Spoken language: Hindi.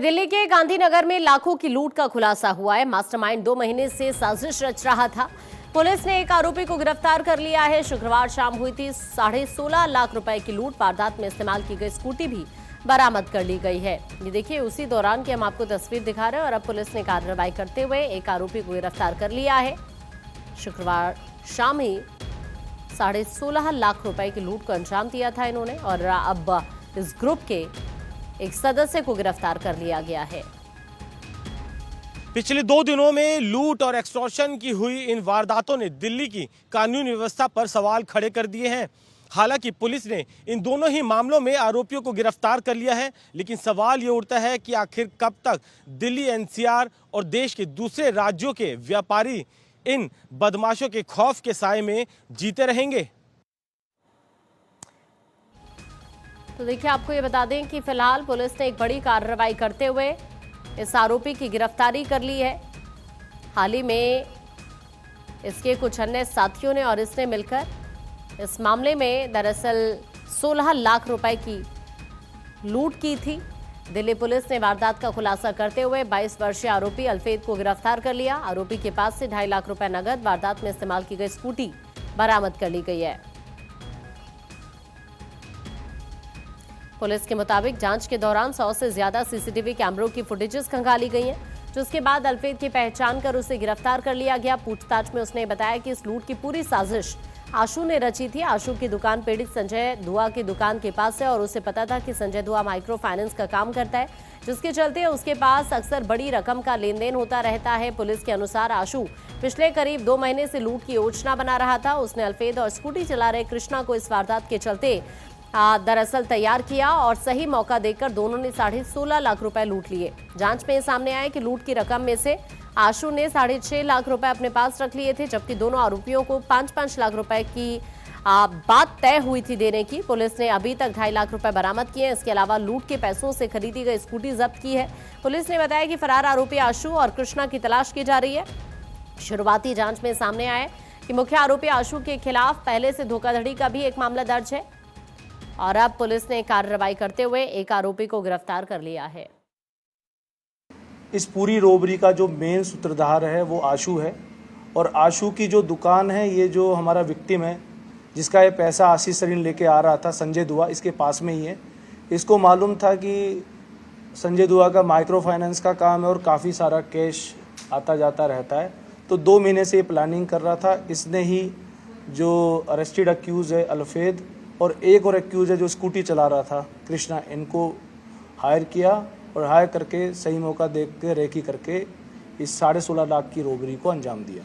दिल्ली के गांधीनगर में लाखों की लूट का खुलासा हुआ है। मास्टरमाइंड 2 महीने से साजिश रच रहा था। पुलिस ने एक आरोपी को गिरफ्तार कर लिया है। शुक्रवार शाम हुई थी 16.5 लाख रुपए की लूट। वारदात में इस्तेमाल की गई स्कूटी भी बरामद कर ली गई है। ये देखिए उसी दौरान की हम आपको तस्वीर दिखा रहे हैं और अब पुलिस ने कार्रवाई करते हुए एक आरोपी को गिरफ्तार कर लिया है। शुक्रवार शाम ही 16.5 लाख रुपए की लूट को अंजाम दिया था इन्होंने और अब इस ग्रुप के एक सदस्य को गिरफ्तार कर लिया गया है। पिछले 2 दिनों में लूट और एक्सटॉर्शन की हुई इन वारदातों ने दिल्ली की कानून व्यवस्था पर सवाल खड़े कर दिए हैं। हालांकि पुलिस ने इन दोनों ही मामलों में आरोपियों को गिरफ्तार कर लिया है, लेकिन सवाल ये उठता है कि आखिर कब तक दिल्ली एनसीआर और देश के दूसरे राज्यों के व्यापारी इन बदमाशों के खौफ के साए में जीते रहेंगे। तो देखिए आपको ये बता दें कि फिलहाल पुलिस ने एक बड़ी कार्रवाई करते हुए इस आरोपी की गिरफ्तारी कर ली है। हाल ही में इसके कुछ अन्य साथियों ने और इसने मिलकर इस मामले में दरअसल 16 लाख रुपए की लूट की थी। दिल्ली पुलिस ने वारदात का खुलासा करते हुए 22 वर्षीय आरोपी अल्फेद को गिरफ्तार कर लिया। आरोपी के पास से 2.5 लाख रुपए नगद, वारदात में इस्तेमाल की गई स्कूटी बरामद कर ली गई है। पुलिस के मुताबिक जांच के दौरान 100 से ज्यादा सीसीटीवी कैमरों की फुटेजेस खंगाली गई हैं, जिसके बाद अल्फेद की पहचान कर उसे गिरफ्तार कर लिया गया। पूछताछ में उसने बताया कि इस लूट की पूरी साजिश आशु ने रची थी। आशु की दुकान पीड़ित संजय दुआ की दुकान के पास है और उसे पता था कि संजय दुआ माइक्रो फाइनेंस का काम करता है, जिसके चलते उसके पास अक्सर बड़ी रकम का लेन देन होता रहता है। पुलिस के अनुसार आशु पिछले करीब 2 महीने से लूट की योजना बना रहा था। उसने अल्फेद और स्कूटी चला रहे कृष्णा को इस वारदात के चलते दरअसल तैयार किया और सही मौका देखकर दोनों ने 16.5 लाख रुपए लूट लिए। जांच में सामने आया कि लूट की रकम में से आशु ने 6.5 लाख रुपए अपने पास रख लिए थे, जबकि दोनों आरोपियों को 5-5 लाख रुपए की बात तय हुई थी देने की। पुलिस ने अभी तक 2.5 लाख रुपए बरामद किए हैं। इसके अलावा लूट के पैसों से खरीदी गई स्कूटी जब्त की है। पुलिस ने बताया कि फरार आरोपी आशु और कृष्णा की तलाश की जा रही है। शुरुआती जांच में सामने आया कि मुख्य आरोपी आशु के खिलाफ पहले से धोखाधड़ी का भी एक मामला दर्ज है और अब पुलिस ने कार्रवाई करते हुए एक आरोपी को गिरफ्तार कर लिया है। इस पूरी रोबरी का जो मेन सूत्रधार है वो आशु है और आशु की जो दुकान है, ये जो हमारा विक्टिम है जिसका ये पैसा आशीष सरीन लेके आ रहा था, संजय दुआ, इसके पास में ही है। इसको मालूम था कि संजय दुआ का माइक्रो फाइनेंस का काम है और काफ़ी सारा कैश आता जाता रहता है, तो 2 महीने से ये प्लानिंग कर रहा था। इसने ही जो अरेस्टेड अक्यूज़ है अल्फेद और एक और एक्यूज है जो स्कूटी चला रहा था कृष्णा, इनको हायर किया और हायर करके सही मौका देख के रेकी करके इस 16.5 लाख की रोबरी को अंजाम दिया।